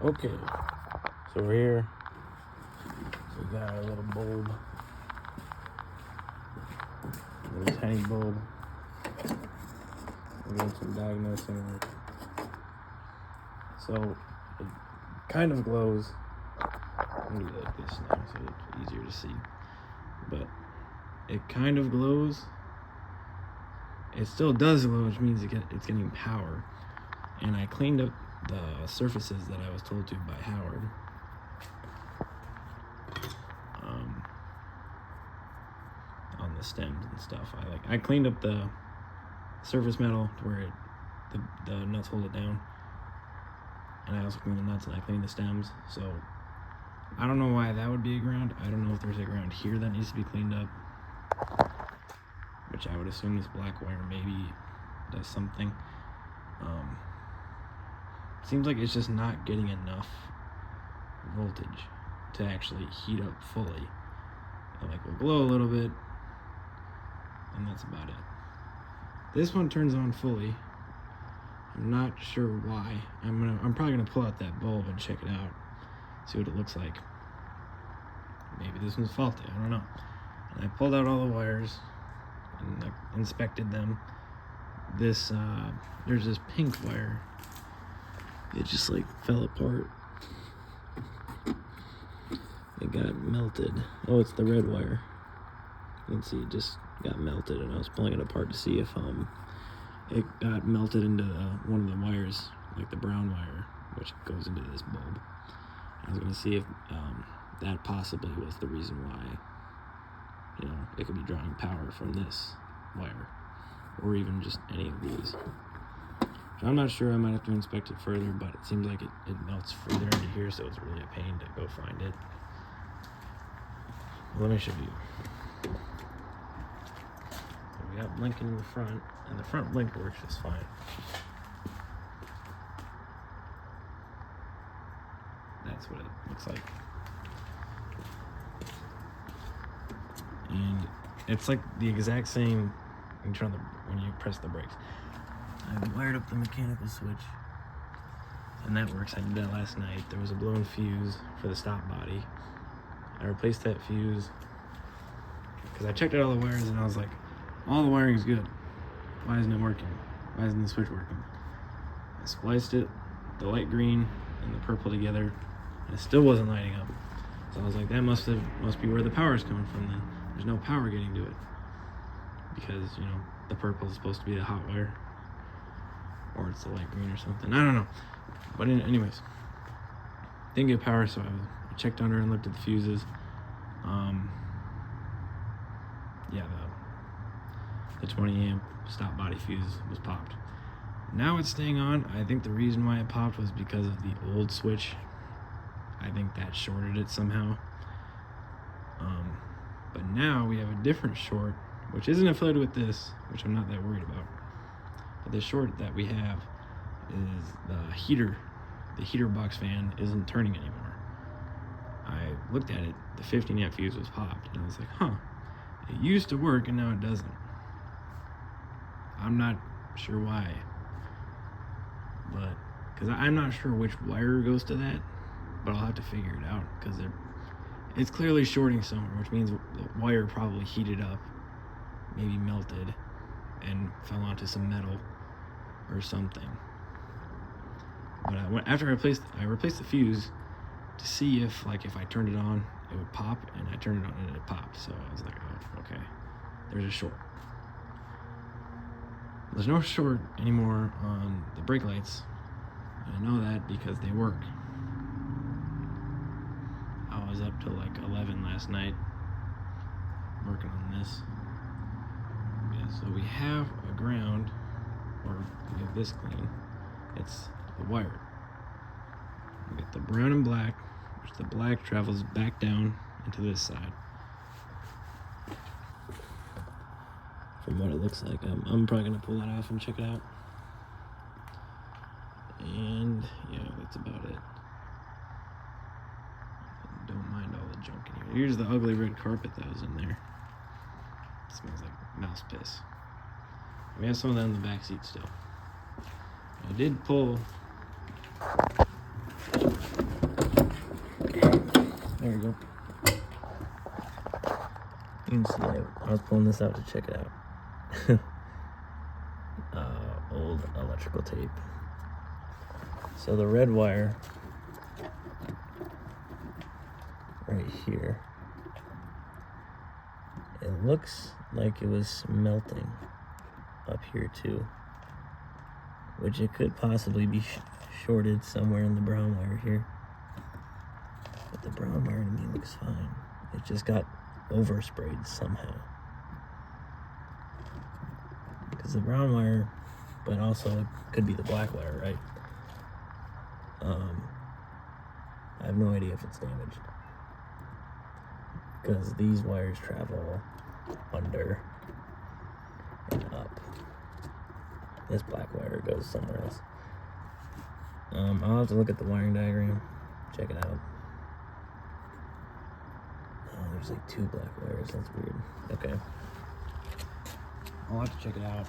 Okay, so we're here. So we got our little bulb, little tiny bulb. We're doing some diagnosing work. So it kind of glows. I'm gonna do it like this now so it's easier to see. But it kind of glows. It still does glow, which means it's getting power. And I cleaned up the surfaces that I was told to by Howard. On the stems and stuff. I cleaned up the surface metal to where the nuts hold it down. And I also cleaned the nuts and I cleaned the stems. So I don't know why that would be a ground. I don't know if there's a ground here that needs to be cleaned up. Which I would assume this black wire maybe does something. Seems like it's just not getting enough voltage to actually heat up fully. It will glow a little bit, and that's about it. This one turns on fully. I'm not sure why. I'm probably gonna pull out that bulb and check it out, see what it looks like. Maybe this one's faulty, I don't know. And I pulled out all the wires and inspected them. There's this pink wire. It just fell apart. It got melted. Oh, it's the red wire. You can see it just got melted, and I was pulling it apart to see if it got melted into one of the wires, like the brown wire, which goes into this bulb. I was going to see if that possibly was the reason why, it could be drawing power from this wire, or even just any of these. So I'm not sure. I might have to inspect it further, but it seems like it melts further into here, so it's really a pain to go find it. Let me show you. So we got blinking in the front, and the front blink works just fine. That's what it looks like. And it's like the exact same when you press the brakes. I wired up the mechanical switch, and that works. I did that last night. There was a blown fuse for the stop body. I replaced that fuse because I checked out all the wires and I was like, all the wiring's good. Why isn't it working? Why isn't the switch working? I spliced it, the light green and the purple together, and it still wasn't lighting up. So I was like, that must be where the power is coming from then. There's no power getting to it. Because, the purple is supposed to be the hot wire. Or it's the light green or something. I don't know. But anyways, didn't get power, so I checked under and looked at the fuses. Yeah, the 20 amp stop body fuse was popped. Now it's staying on. I think the reason why it popped was because of the old switch. I think that shorted it somehow. But now we have a different short, which isn't affiliated with this, which I'm not that worried about. But the short that we have is the heater. The heater box fan isn't turning anymore. I looked at it, the 15 amp fuse was popped, and I was like, huh, it used to work and now it doesn't. I'm not sure why, but because I'm not sure which wire goes to that, but I'll have to figure it out because it's clearly shorting somewhere, which means the wire probably heated up, maybe melted, and fell onto some metal or something. But after I replaced the fuse to see if I turned it on, it would pop, and I turned it on and it popped. So I was like, oh, okay, there's a short. There's no short anymore on the brake lights. I know that because they work. I was up till 11 last night working on this. Yeah, so we have a ground, or we have this clean. It's the wire. We got the brown and black, which the black travels back down into this side. From what it looks like, I'm probably gonna pull that off and check it out. And yeah, that's about it. Don't mind all the junk in here. Here's the ugly red carpet that was in there. It smells like mouse piss. We have some of that in the back seat still. I did pull go. You can see I was pulling this out to check it out. Old electrical tape. So the red wire right here, it looks like it was melting up here too, which it could possibly be shorted somewhere in the brown wire here. But the brown wire to me looks fine. It just got oversprayed somehow. Because the brown wire, but also it could be the black wire, right? I have no idea if it's damaged. Because these wires travel under and up. This black wire goes somewhere else. I'll have to look at the wiring diagram, check it out. Oh, there's like 2 black wires, that's weird. Okay. I'll have to check it out.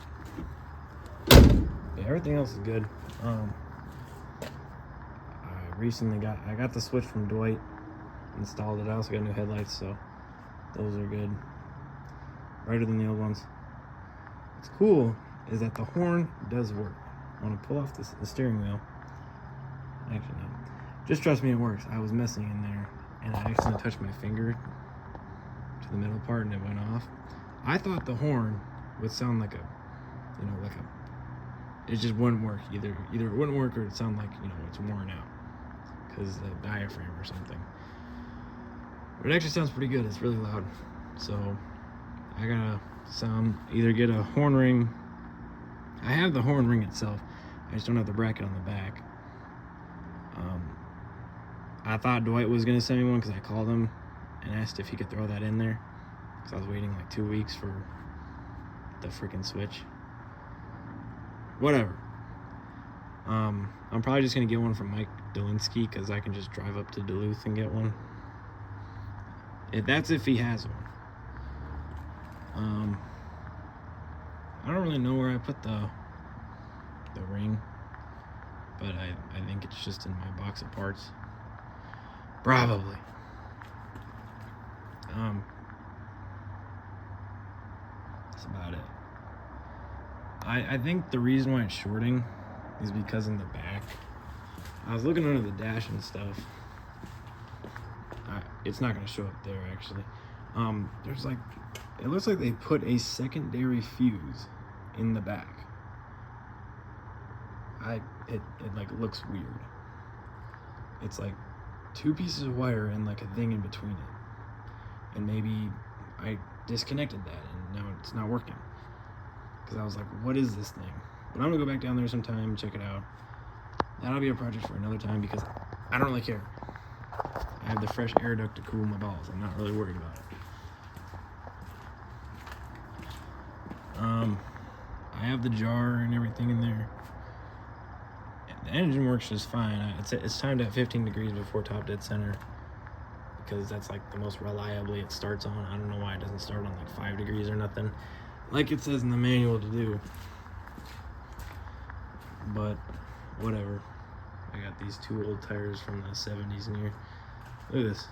Yeah, everything else is good. I got the switch from Dwight, installed it. I also got new headlights, so those are good. Brighter than the old ones. What's cool is that the horn does work. I want to pull off the steering wheel. Actually, no. Just trust me, it works. I was messing in there, and I accidentally touched my finger to the middle part, and it went off. I thought the horn would sound like it just wouldn't work. Either it wouldn't work, or it'd sound like, it's worn out because the diaphragm or something. But it actually sounds pretty good. It's really loud. So I gotta either get a horn ring. I have the horn ring itself. I just don't have the bracket on the back. I thought Dwight was gonna send me one because I called him and asked if he could throw that in there, because I was waiting like 2 weeks for the freaking switch. Whatever. I'm probably just gonna get one from Mike Dolinsky, because I can just drive up to Duluth and get one. That's if he has one. I don't really know where I put the ring, but I think it's just in my box of parts. Probably. That's about it. I think the reason why it's shorting is because in the back, I was looking under the dash and stuff. It's not going to show up there, actually. There's like, it looks like they put a secondary fuse in the back. It like looks weird. It's like 2 pieces of wire and like a thing in between it. And maybe I disconnected that and now it's not working. Because I was like, what is this thing? But I'm gonna go back down there sometime and check it out. That'll be a project for another time, because I don't really care. I have the fresh air duct to cool my balls. I'm not really worried about it. I have the jar and everything in there. The engine works just fine. It's timed at 15 degrees before top dead center, because that's like the most reliably it starts on. I don't know why it doesn't start on like 5 degrees or nothing, like it says in the manual to do. But whatever. I got these 2 old tires from the 70s in here. Look at this.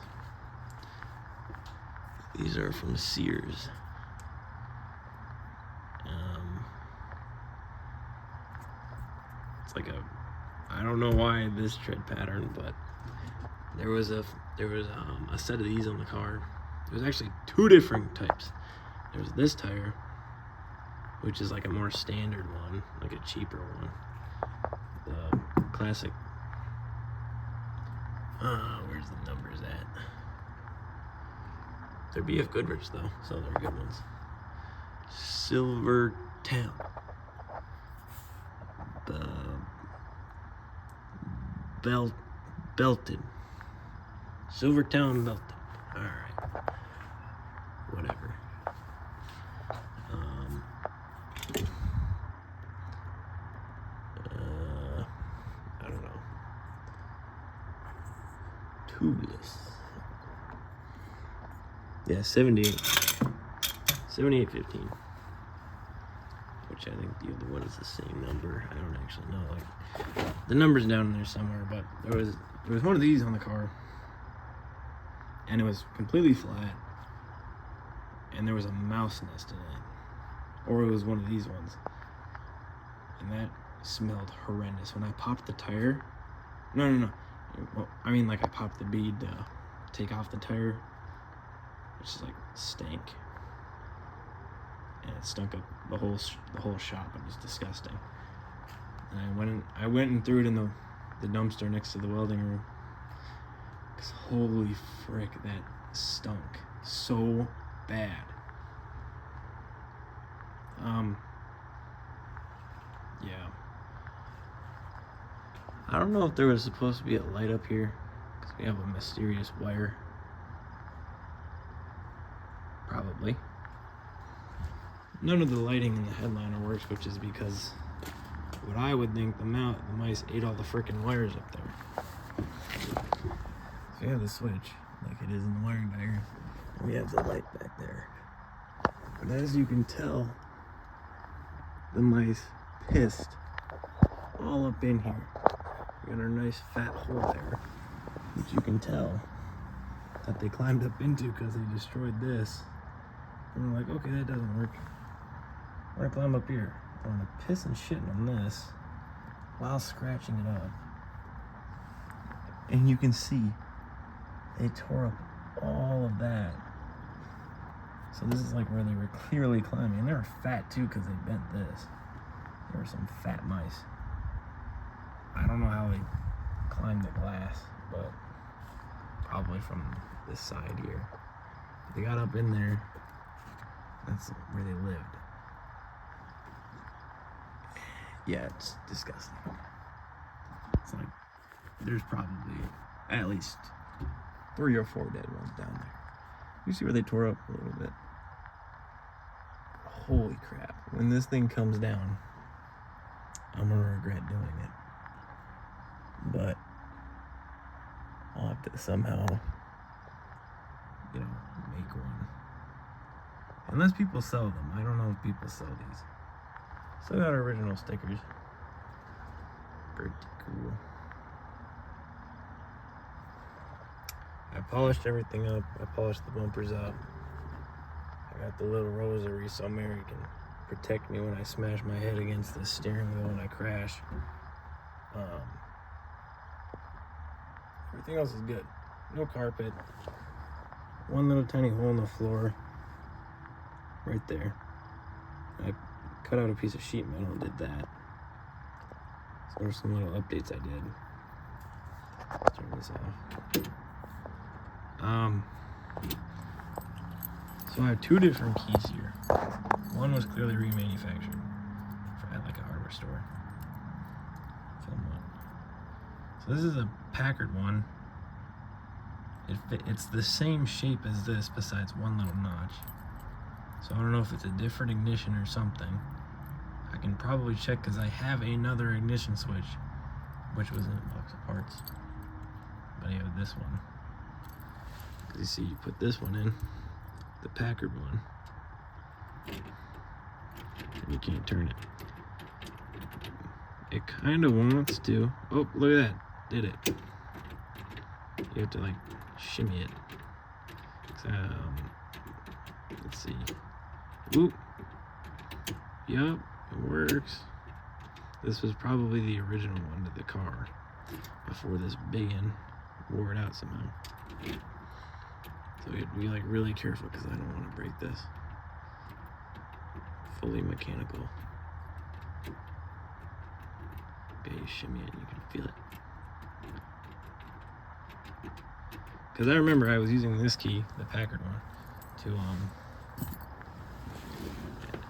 These are from Sears. It's like I don't know why this tread pattern, but there was a set of these on the car. There was actually 2 different types. There's this tire, which is like a more standard one, like a cheaper one. The classic. Where's the numbers at? They're BF Goodrich though, so they're good ones. Silver Town. Belted. Silvertown belted. Alright. Whatever. I don't know. Tubeless. Yeah, 7815. Which I think the other one is the same number. I don't actually know. Like, the number's down in there somewhere, but there was one of these on the car. and it was completely flat, and there was a mouse nest in it, or it was one of these ones, and that smelled horrendous. When I popped the tire, no, well, I mean, like, I popped the bead to take off the tire, which is like stank, and it stunk up the whole shop. It was disgusting. And I went and threw it in the dumpster next to the welding room, because holy frick, that stunk so bad. Yeah. I don't know if there was supposed to be a light up here, because we have a mysterious wire. Probably. None of the lighting in the headliner works, which is because what I would think the mice ate all the frickin' wires up there. So we have the switch, like it is in the wiring diagram. And we have the light back there. But as you can tell, the mice pissed all up in here. We got our nice fat hole there, which you can tell that they climbed up into because they destroyed this. And we're like, okay, that doesn't work. We're gonna climb up here. I'm gonna piss and shit on this while scratching it up. And you can see they tore up all of that. So this is like where they were clearly climbing. And they were fat too because they bent this. There were some fat mice. I don't know how they climbed the glass, but probably from this side here. But they got up in there. That's where they lived. Yeah, it's disgusting. It's like there's probably at least 3 or 4 dead ones down there. You see where they tore up a little bit? Holy crap. When this thing comes down, I'm gonna regret doing it. But I'll have to somehow, make one. Unless people sell them. I don't know if people sell these. Still got our original stickers. Pretty cool. I polished everything up. I polished the bumpers up. I got the little rosary so Mary can protect me when I smash my head against the steering wheel when I crash. Everything else is good. No carpet. One little tiny hole in the floor. Right there. I cut out a piece of sheet metal and did that. So there's some little updates I did. Let's turn this off. So I have 2 different keys here. One was clearly remanufactured at like a hardware store. So this is a Packard one. It's the same shape as this besides one little notch. So I don't know if it's a different ignition or something. I can probably check because I have another ignition switch, which was in a box of parts. But I have this one. Because you see, you put this one in, the Packard one, and you can't turn it. It kind of wants to. Oh, look at that. Did it. You have to like shimmy it. Let's see. Oop. Yup, it works. This was probably the original one to the car before this big one wore it out somehow. So you have to be like really careful because I don't want to break this. Fully mechanical. Okay, you shimmy it and you can feel it. Because I remember I was using this key, the Packard one, to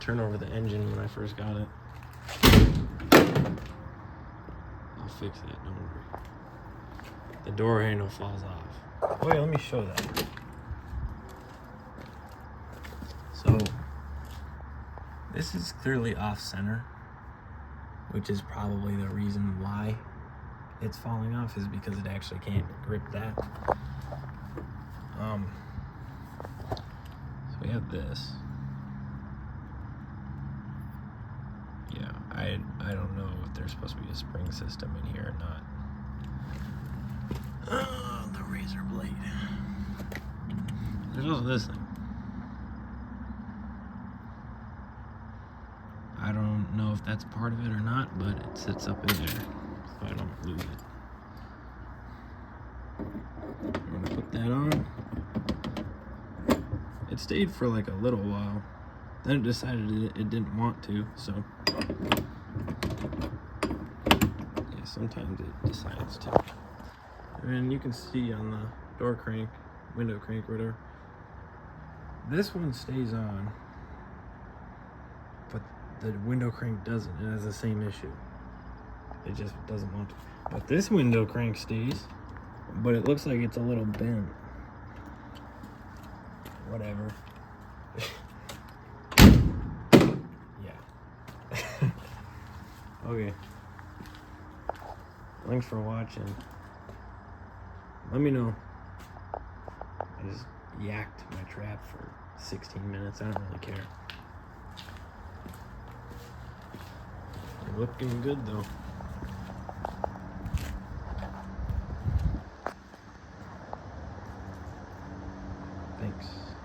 turn over the engine when I first got it. I'll fix that, don't worry. The door handle falls off. Oh yeah, let me show that. So, this is clearly off center, which is probably the reason why it's falling off, is because it actually can't grip that. So we have this. Yeah, I don't know if there's supposed to be a spring system in here or not. The razor blade. There's also this thing. I don't know if that's part of it or not, but it sits up in there so I don't lose it. I'm gonna put that on. It stayed for like a little while. Then it decided it didn't want to, so yeah, sometimes it decides to. And you can see on the door crank, window crank, whatever, this one stays on, but the window crank doesn't. It has the same issue. It just doesn't want to. But this window crank stays, but it looks like it's a little bent. Whatever. Yeah. Okay. Thanks for watching. Let me know. I just yacked my trap for 16 minutes. I don't really care. Looking good though.